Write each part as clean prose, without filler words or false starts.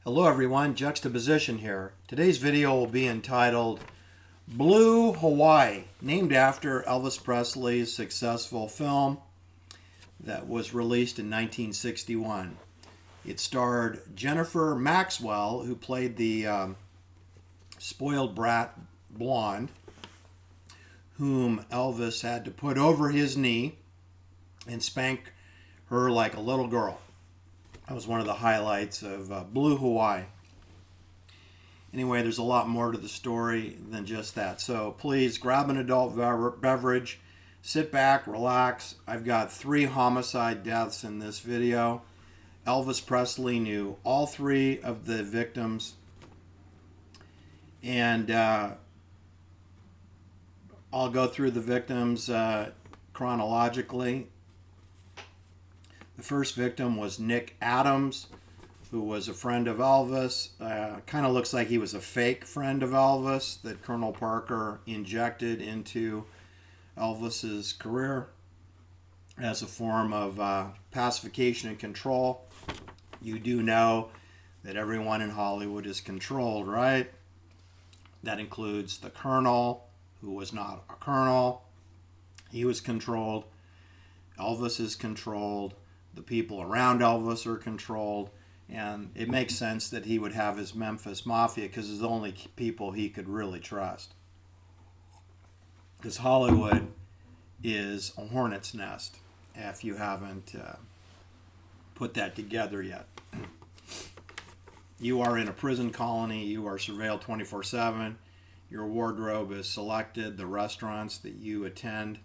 Hello everyone, Juxtaposition here. Today's video will be entitled Blue Hawaii, named after Elvis Presley's successful film that was released in 1961. It starred Jennifer Maxwell, who played the spoiled brat blonde, whom Elvis had to put over his knee and spank her like a little girl. That was one of the highlights of Blue Hawaii. Anyway, there's a lot more to the story than just that. So please grab an adult beverage, sit back, relax. I've got 3 homicide deaths in this video. Elvis Presley knew all 3 of the victims. And I'll go through the victims chronologically. The first victim was Nick Adams, who was a friend of Elvis. Kind of looks like he was a fake friend of Elvis that Colonel Parker injected into Elvis's career as a form of pacification and control. You do know that everyone in Hollywood is controlled, right? That includes the colonel, who was not a colonel. He was controlled. Elvis is controlled. The people around Elvis are controlled, and it makes sense that he would have his Memphis Mafia because it's the only people he could really trust. Because Hollywood is a hornet's nest, if you haven't put that together yet. You are in a prison colony, you are surveilled 24/7, your wardrobe is selected, the restaurants that you attend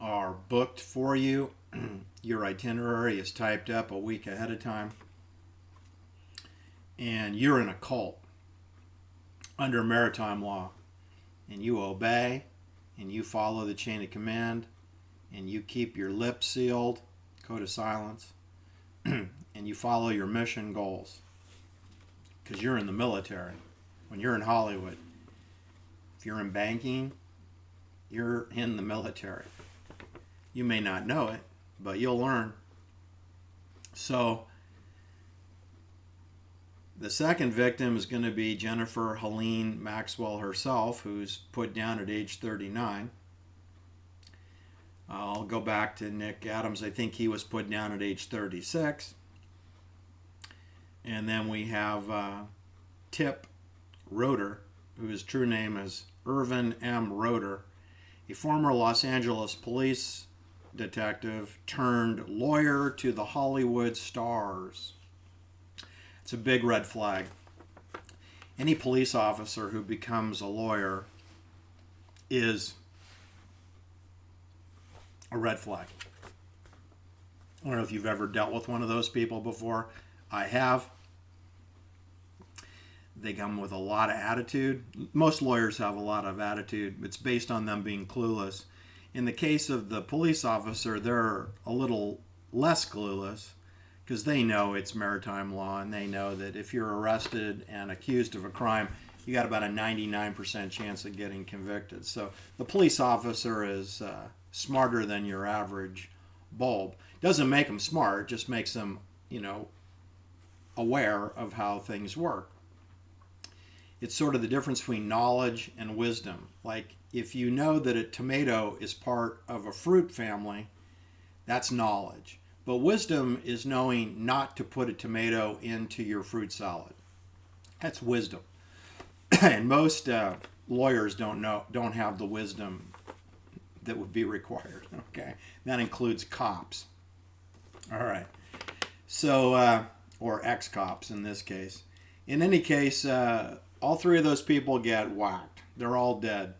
are booked for you. Your itinerary is typed up a week ahead of time. And you're in a cult under maritime law. And you obey, and you follow the chain of command, and you keep your lips sealed, code of silence, and you follow your mission goals. Because you're in the military. When you're in Hollywood, if you're in banking, you're in the military. You may not know it, but you'll learn. So the second victim is going to be Jennifer Helene Maxwell herself, who's put down at age 39. I'll go back to Nick Adams. I think he was put down at age 36. And then we have Tip Roeder, whose true name is Irvin M. Roeder, a former Los Angeles police detective turned lawyer to the Hollywood stars. It's a big red flag. Any police officer who becomes a lawyer is a red flag. I don't know if you've ever dealt with one of those people before. I have. They come with a lot of attitude. Most lawyers have a lot of attitude. It's based on them being clueless. In the case of the police officer, they're a little less clueless because they know it's maritime law, and they know that if you're arrested and accused of a crime, you got about a 99% chance of getting convicted. So the police officer is smarter than your average bulb. Doesn't make them smart, just makes them, aware of how things work. It's sort of the difference between knowledge and wisdom. Like, if you know that a tomato is part of a fruit family, that's knowledge. But wisdom is knowing not to put a tomato into your fruit salad. That's wisdom. And most lawyers don't have the wisdom that would be required. Okay, that includes cops. All right. So, or ex-cops in this case. In any case, all 3 of those people get whacked. They're all dead.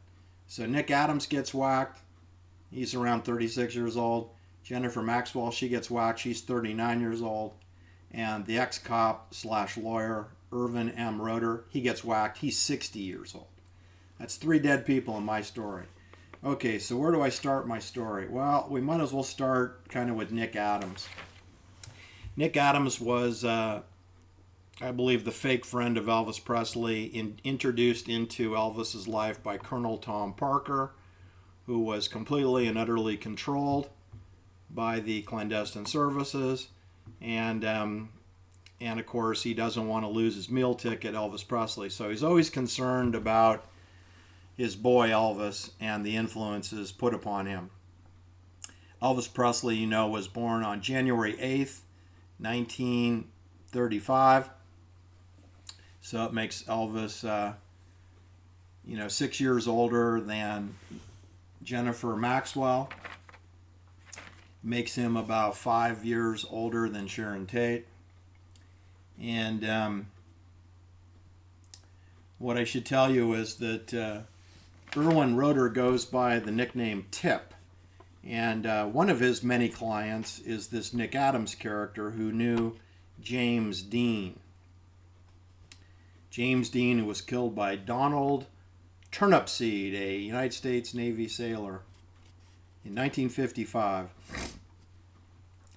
So Nick Adams gets whacked. He's around 36 years old. Jennifer Maxwell, she gets whacked. She's 39 years old. And the ex-cop / lawyer, Irvin M. Roeder, he gets whacked. He's 60 years old. That's 3 dead people in my story. Okay, so where do I start my story? Well, we might as well start kind of with Nick Adams. Nick Adams was, I believe, the fake friend of Elvis Presley, introduced into Elvis's life by Colonel Tom Parker, who was completely and utterly controlled by the clandestine services. And And of course, he doesn't want to lose his meal ticket, Elvis Presley. So he's always concerned about his boy Elvis and the influences put upon him. Elvis Presley, you know, was born on January 8th, 1935. So it makes Elvis, 6 years older than Jennifer Maxwell. Makes him about 5 years older than Sharon Tate. And what I should tell you is that Irvin Roeder goes by the nickname Tip. And one of his many clients is this Nick Adams character who knew James Dean. James Dean, who was killed by Donald Turnipseed, a United States Navy sailor, in 1955.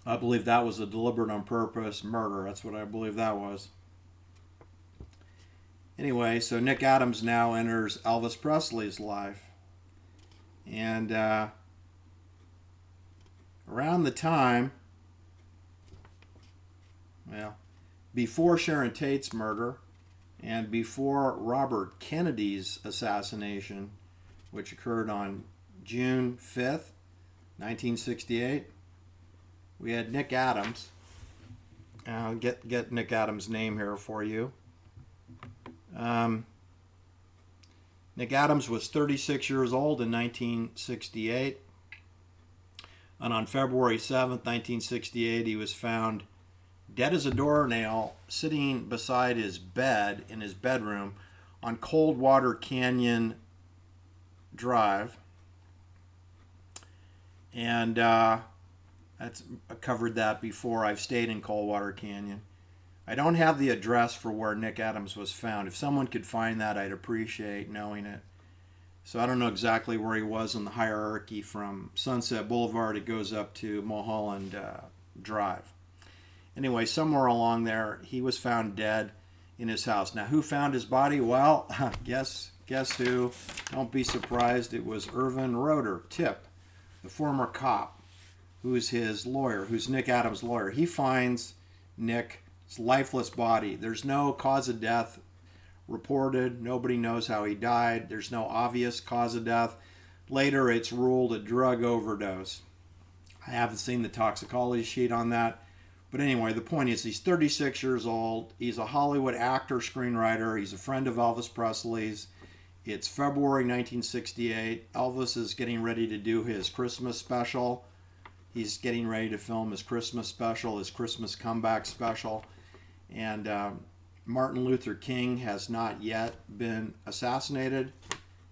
I believe that was a deliberate on purpose murder. That's what I believe that was. Anyway, so Nick Adams now enters Elvis Presley's life. And around the time, before Sharon Tate's murder and before Robert Kennedy's assassination, which occurred on June 5th, 1968, we had Nick Adams. I'll get Nick Adams' name here for you. Nick Adams was 36 years old in 1968. And on February 7th, 1968, he was found dead as a doornail, sitting beside his bed in his bedroom on Coldwater Canyon Drive. And I covered that before. I've stayed in Coldwater Canyon. I don't have the address for where Nick Adams was found. If someone could find that, I'd appreciate knowing it. So I don't know exactly where he was in the hierarchy from Sunset Boulevard. It goes up to Mulholland Drive. Anyway, somewhere along there, he was found dead in his house. Now, who found his body? Well, guess who? Don't be surprised. It was Irvin Roeder, Tip, the former cop, who's his lawyer, who's Nick Adams' lawyer. He finds Nick's lifeless body. There's no cause of death reported. Nobody knows how he died. There's no obvious cause of death. Later, it's ruled a drug overdose. I haven't seen the toxicology sheet on that. But anyway, the point is he's 36 years old. He's a Hollywood actor, screenwriter. He's a friend of Elvis Presley's. It's February 1968. Elvis is getting ready to do his Christmas special. He's getting ready to film his Christmas special, his Christmas comeback special. And Martin Luther King has not yet been assassinated.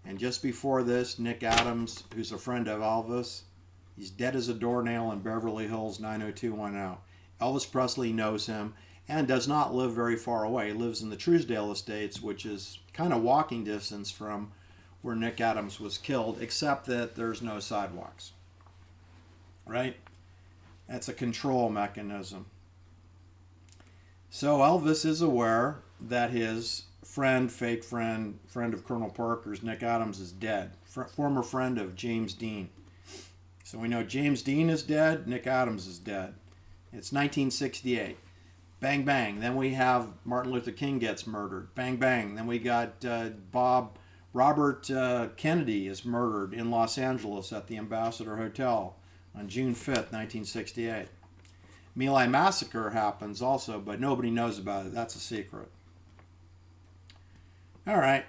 And just before this, Nick Adams, who's a friend of Elvis, he's dead as a doornail in Beverly Hills 90210. Elvis Presley knows him and does not live very far away. He lives in the Truesdale Estates, which is kind of walking distance from where Nick Adams was killed, except that there's no sidewalks. Right? That's a control mechanism. So Elvis is aware that his fake friend of Colonel Parker's, Nick Adams, is dead. Former friend of James Dean. So we know James Dean is dead, Nick Adams is dead. It's 1968. Bang, bang. Then we have Martin Luther King gets murdered. Bang, bang. Then we got Robert Kennedy is murdered in Los Angeles at the Ambassador Hotel on June 5th, 1968. My Lai massacre happens also, but nobody knows about it. That's a secret. All right.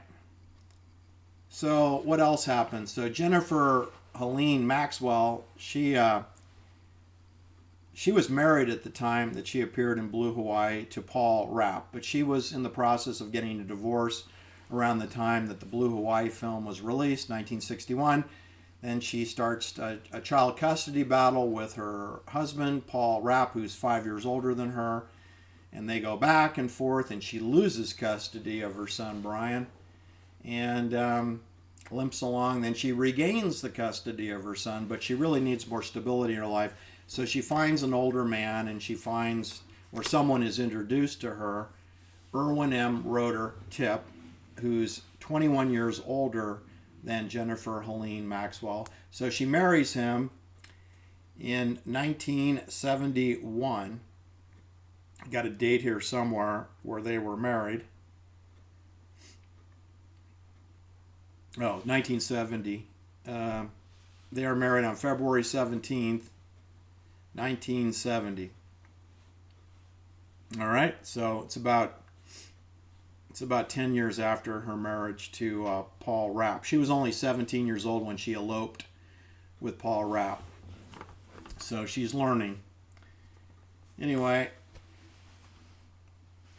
So what else happened? So Jennifer Helene Maxwell, she was married at the time that she appeared in Blue Hawaii to Paul Rapp, but she was in the process of getting a divorce around the time that the Blue Hawaii film was released, 1961. Then she starts a child custody battle with her husband, Paul Rapp, who's 5 years older than her. And they go back and forth, and she loses custody of her son, Brian, and limps along. Then she regains the custody of her son, but she really needs more stability in her life. So she finds an older man, and she finds, or someone is introduced to her, Irvin M. Roeder, Tip, who's 21 years older than Jennifer Helene Maxwell. So she marries him in 1971. Got a date here somewhere where they were married. Oh, 1970. They are married on February 17th, 1970. All right, so it's about 10 years after her marriage to Paul Rapp. She was only 17 years old when she eloped with Paul Rapp. So she's learning. Anyway,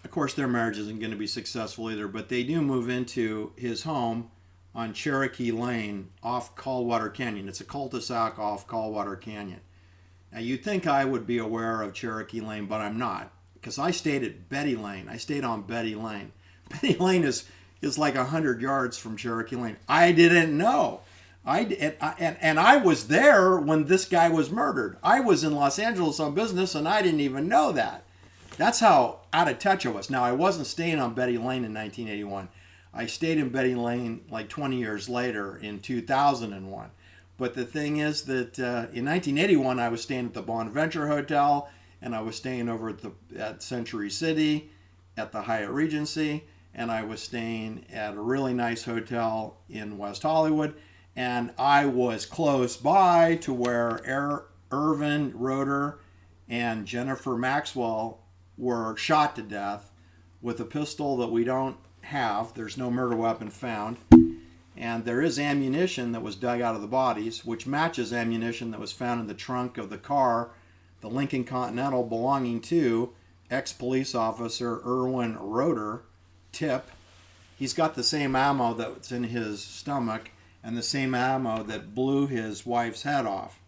of course, their marriage isn't going to be successful either, but they do move into his home on Cherokee Lane off Coldwater Canyon. It's a cul-de-sac off Coldwater Canyon. Now, you'd think I would be aware of Cherokee Lane, but I'm not, because I stayed at Betty Lane. I stayed on Betty Lane. Betty Lane is like 100 yards from Cherokee Lane. I didn't know. And I was there when this guy was murdered. I was in Los Angeles on business, and I didn't even know that. That's how out of touch I was. Now, I wasn't staying on Betty Lane in 1981. I stayed in Betty Lane like 20 years later in 2001. But the thing is that in 1981, I was staying at the Bonaventure Hotel, and I was staying over at Century City, at the Hyatt Regency, and I was staying at a really nice hotel in West Hollywood, and I was close by to where Irvin, Roeder, and Jennifer Maxwell were shot to death with a pistol that we don't have. There's no murder weapon found. And there is ammunition that was dug out of the bodies, which matches ammunition that was found in the trunk of the car, the Lincoln Continental, belonging to ex-police officer Irvin Roeder, Tip. He's got the same ammo that's in his stomach and the same ammo that blew his wife's head off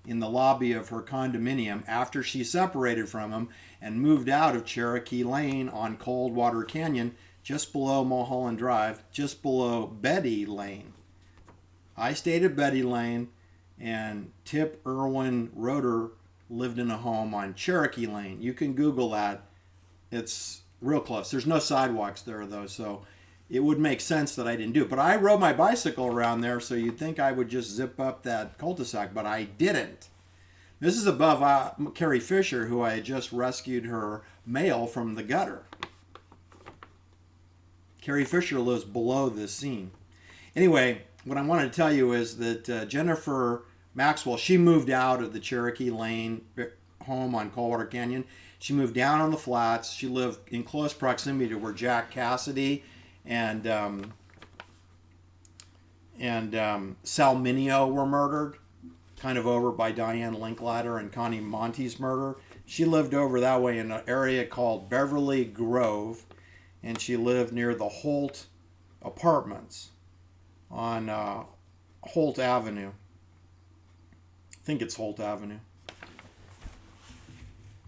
in the lobby of her condominium after she separated from him and moved out of Cherokee Lane on Coldwater Canyon, just below Mulholland Drive, just below Betty Lane. I stayed at Betty Lane, and Tip Irvin Roeder lived in a home on Cherokee Lane. You can Google that. It's real close. There's no sidewalks there, though, so it would make sense that I didn't do it. But I rode my bicycle around there, so you'd think I would just zip up that cul-de-sac, but I didn't. This is above Carrie Fisher, who I had just rescued her mail from the gutter. Carrie Fisher lives below this scene. Anyway, what I wanted to tell you is that Jennifer Maxwell, she moved out of the Cherokee Lane home on Coldwater Canyon. She moved down on the flats. She lived in close proximity to where Jack Cassidy and Sal Mineo were murdered, kind of over by Diane Linklater and Connie Monte's murder. She lived over that way in an area called Beverly Grove, and she lived near the Holt Apartments on Holt Avenue. I think it's Holt Avenue.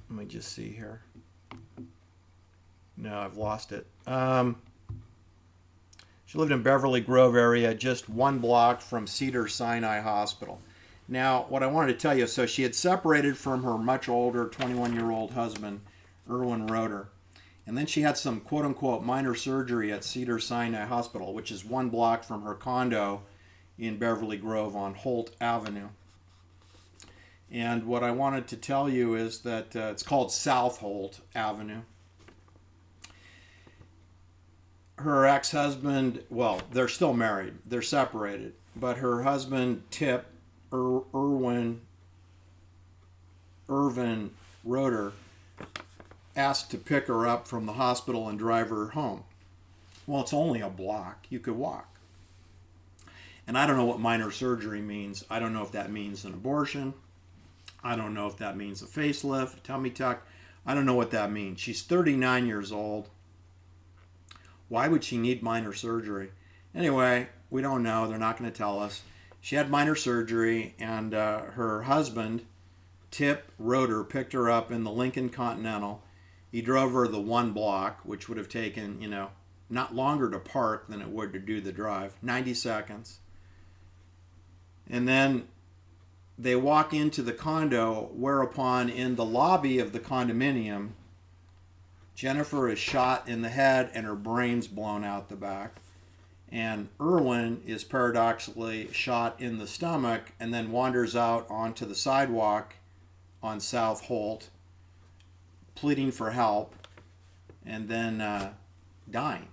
Let me just see here. No, I've lost it. She lived in Beverly Grove area, just 1 block from Cedars-Sinai Hospital. Now, what I wanted to tell you, so she had separated from her much older 21-year-old husband, Irvin Roeder. And then she had some quote-unquote minor surgery at Cedars-Sinai Hospital, which is 1 block from her condo in Beverly Grove on Holt Avenue. And what I wanted to tell you is that it's called South Holt Avenue. Her ex-husband, well, they're still married. They're separated. But her husband, Tip Irvin Roeder, asked to pick her up from the hospital and drive her home. Well, it's only a block. You could walk. And I don't know what minor surgery means. I don't know if that means an abortion. I don't know if that means a facelift, a tummy tuck. I don't know what that means. She's 39 years old. Why would she need minor surgery? Anyway, we don't know. They're not going to tell us. She had minor surgery, and her husband, Tip Roeder, picked her up in the Lincoln Continental. He drove her the 1 block, which would have taken, not longer to park than it would to do the drive, 90 seconds. And then they walk into the condo, whereupon in the lobby of the condominium, Jennifer is shot in the head and her brain's blown out the back. And Irvin is paradoxically shot in the stomach and then wanders out onto the sidewalk on South Holt, pleading for help, and then dying.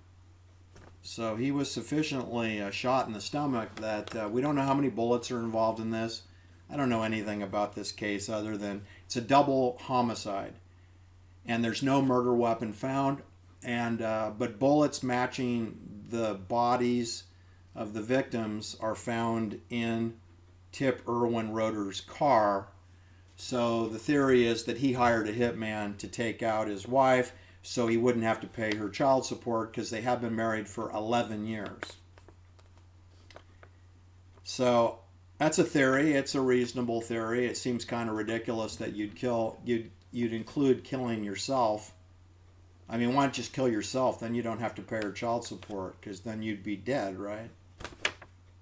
So he was sufficiently shot in the stomach that we don't know how many bullets are involved in this. I don't know anything about this case other than it's a double homicide, and there's no murder weapon found, and but bullets matching the bodies of the victims are found in Tip Irwin Roeder's car. So the theory is that he hired a hitman to take out his wife so he wouldn't have to pay her child support, because they have been married for 11 years. So that's a theory. It's a reasonable theory. It seems kind of ridiculous that you'd include killing yourself. I mean, why don't you just kill yourself? Then you don't have to pay her child support, because then you'd be dead, right?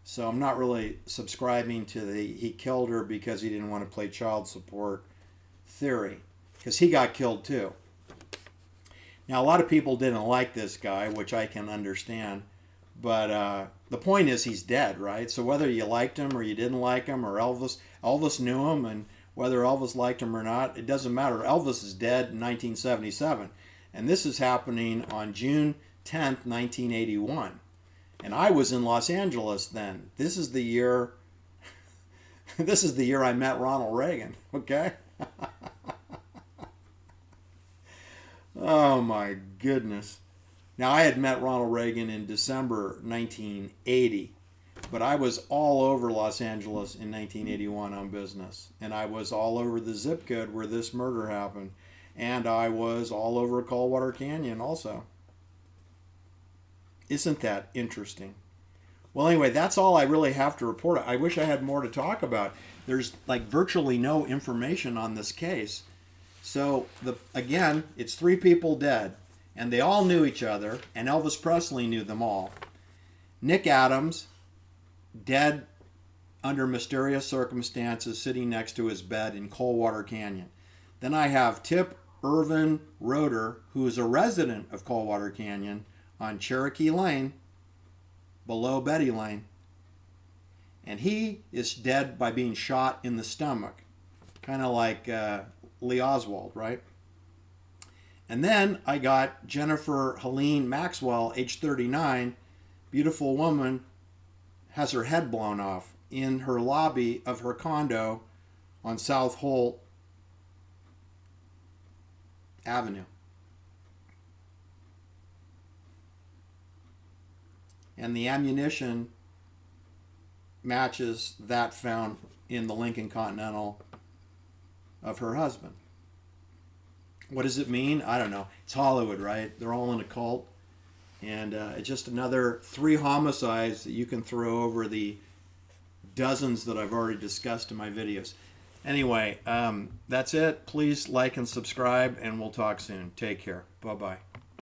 So I'm not really subscribing to the he killed her because he didn't want to pay child support theory, because he got killed too. Now, a lot of people didn't like this guy, which I can understand, but the point is he's dead, right? So whether you liked him or you didn't like him, or Elvis knew him, and whether Elvis liked him or not, it doesn't matter. Elvis is dead in 1977, and this is happening on June 10th, 1981. And I was in Los Angeles then. This is the year I met Ronald Reagan, okay? Oh my goodness. Now, I had met Ronald Reagan in December 1980, but I was all over Los Angeles in 1981 on business. And I was all over the zip code where this murder happened. And I was all over Coldwater Canyon also. Isn't that interesting? Well, anyway, that's all I really have to report. I wish I had more to talk about. There's like virtually no information on this case. So, again, it's 3 people dead, and they all knew each other, and Elvis Presley knew them all. Nick Adams, dead under mysterious circumstances, sitting next to his bed in Coldwater Canyon. Then I have Tip Irvin Roeder, who is a resident of Coldwater Canyon, on Cherokee Lane, below Betty Lane. And he is dead by being shot in the stomach, kind of like Lee Oswald, right? And then I got Jennifer Helene Maxwell, age 39, beautiful woman, has her head blown off in her lobby of her condo on South Holt Avenue. And the ammunition matches that found in the Lincoln Continental of her husband. What does it mean? I don't know. It's Hollywood, right? They're all in a cult. And it's just another 3 homicides that you can throw over the dozens that I've already discussed in my videos. Anyway, that's it. Please like and subscribe, and we'll talk soon. Take care. Bye-bye.